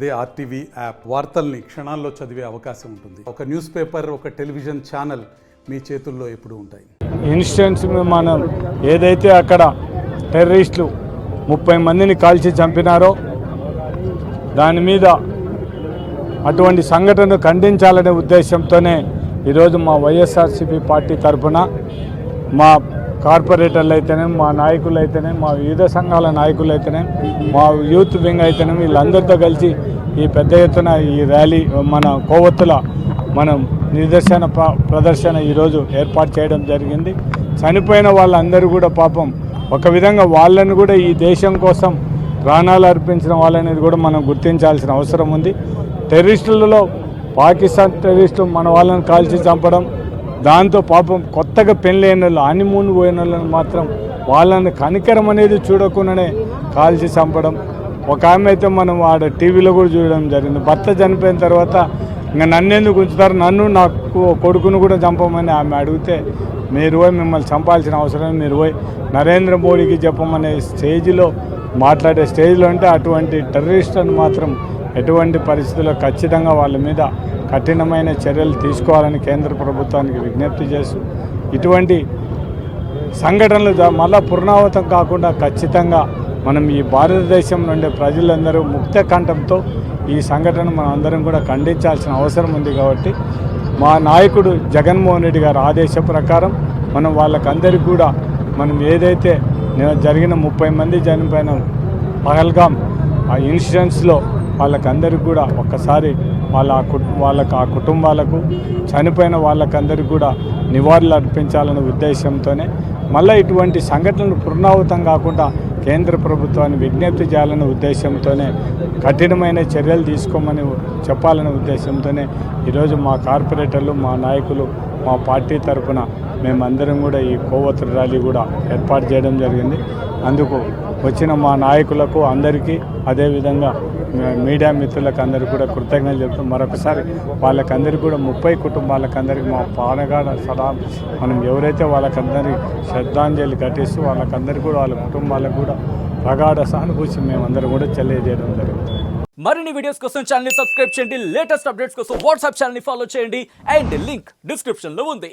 అదే RTV app వార్తల్ని క్షణాల్లో చదివే అవకాశం ఉంటుంది. ఒక న్యూస్ పేపర్, ఒక టెలివిజన్ ఛానల్ మీ చేతుల్లో ఎప్పుడూ ఉంటాయి. ఇన్స్టెన్స్ మనం ఏదైతే అక్కడ టెర్రరిస్టులు 30 మందిని కాల్చి చంపినారో దాని మీద అటువంటి సంఘటనను ఖండించాలనే ఉద్దేశంతోనే ఈరోజు మా వైఎస్ఆర్సీపీ పార్టీ తరఫున మా కార్పొరేటర్లు అయితేనే, మా నాయకులు అయితేనే, మా వివిధ సంఘాల నాయకులు అయితేనే, మా యూత్ వింగ్ అయితేనే వీళ్ళందరితో కలిసి ఈ పెద్ద ఎత్తున ఈ ర్యాలీ మన కోవత్తుల మనం నిదర్శన ప్రదర్శన ఈరోజు ఏర్పాటు చేయడం జరిగింది. చనిపోయిన వాళ్ళందరూ కూడా పాపం ఒక విధంగా వాళ్ళని కూడా ఈ దేశం కోసం ప్రాణాలు అర్పించిన వాళ్ళనేది కూడా మనం గుర్తించాల్సిన అవసరం ఉంది. టెర్రరిస్టులలో పాకిస్తాన్ టెర్రరిస్టులు మన వాళ్ళని కాల్చి చంపడం, దాంతో పాపం కొత్తగా పెళ్ళైన వాళ్ళు హనీమూన్ పోయిన వాళ్ళని మాత్రం వాళ్ళని కనికరం అనేది చూడకుండానే కాల్చి చంపడం. ఒక ఆమె అయితే మనం ఆడ టీవీలో కూడా చూడడం జరిగింది. భర్త చనిపోయిన తర్వాత ఇంకా నన్నెందుకు ఉంచుతారు, నన్ను నాకు కొడుకును కూడా చంపమని ఆమె అడిగితే, మీరు పోయి మిమ్మల్ని చంపాల్సిన అవసరం, మీరు పోయి నరేంద్ర మోడీకి చెప్పమనే స్టేజ్లో మాట్లాడే స్టేజ్లో అంటే అటువంటి టెర్రరిస్టులను మాత్రం ఎటువంటి పరిస్థితుల్లో ఖచ్చితంగా వాళ్ళ మీద కఠినమైన చర్యలు తీసుకోవాలని కేంద్ర ప్రభుత్వానికి విజ్ఞప్తి చేస్తూ ఇటువంటి సంఘటనలు మళ్ళా పునరావృతం కాకుండా ఖచ్చితంగా మనం ఈ భారతదేశం నుండి ప్రజలందరూ ముక్త కంఠంతో ఈ సంఘటన మనం అందరం కూడా ఖండించాల్సిన అవసరం ఉంది. కాబట్టి మా నాయకుడు జగన్మోహన్ రెడ్డి గారి ఆదేశ ప్రకారం మనం వాళ్ళకందరికీ కూడా మనం ఏదైతే జరిగిన 30 మంది చనిపోయిన పహల్గామ్ ఆ ఇన్సిడెంట్స్లో వాళ్ళకందరికీ కూడా ఒక్కసారి వాళ్ళకు ఆ కుటుంబాలకు చనిపోయిన వాళ్ళకందరికీ కూడా నివాళులు అర్పించాలనే ఉద్దేశంతోనే మళ్ళీ ఇటువంటి సంఘటనలు పునరావృతం కాకుండా కేంద్ర ప్రభుత్వాన్ని విజ్ఞప్తి చేయాలనే ఉద్దేశంతోనే కఠినమైన చర్యలు తీసుకోమని చెప్పాలనే ఉద్దేశంతోనే ఈరోజు మా కార్పొరేటర్లు, మా నాయకులు, మా పార్టీ తరఫున మేమందరం కూడా ఈ కోవత్తుల ర్యాలీ కూడా ఏర్పాటు చేయడం జరిగింది. అందుకు వచ్చిన మా నాయకులకు అందరికీ, అదేవిధంగా మీడియా మిత్రులకు అందరికీ కూడా కృతజ్ఞతలు చెప్తాం. మరొకసారి వాళ్ళకందరికీ కూడా 30 కుటుంబాలకందరికీ మా పానగాడ సలాం మనం ఎవరైతే వాళ్ళకందరికీ శ్రద్ధాంజలి ఘటిస్తూ వాళ్ళకందరికీ కూడా వాళ్ళ కుటుంబాలకు కూడా ప్రగాఢ సానుభూతి మేమందరం కూడా తెలియజేయడం జరుగుతుంది. మరిన్ని వీడియోస్ కోసం ఛానల్ ని సబ్స్క్రైబ్ చేయండి. లేటెస్ట్ అప్డేట్స్ కోసం వాట్సాప్ ఛానల్ ని ఫాలో చేయండి. అండ్ లింక్ డిస్క్రిప్షన్ లో ఉంది.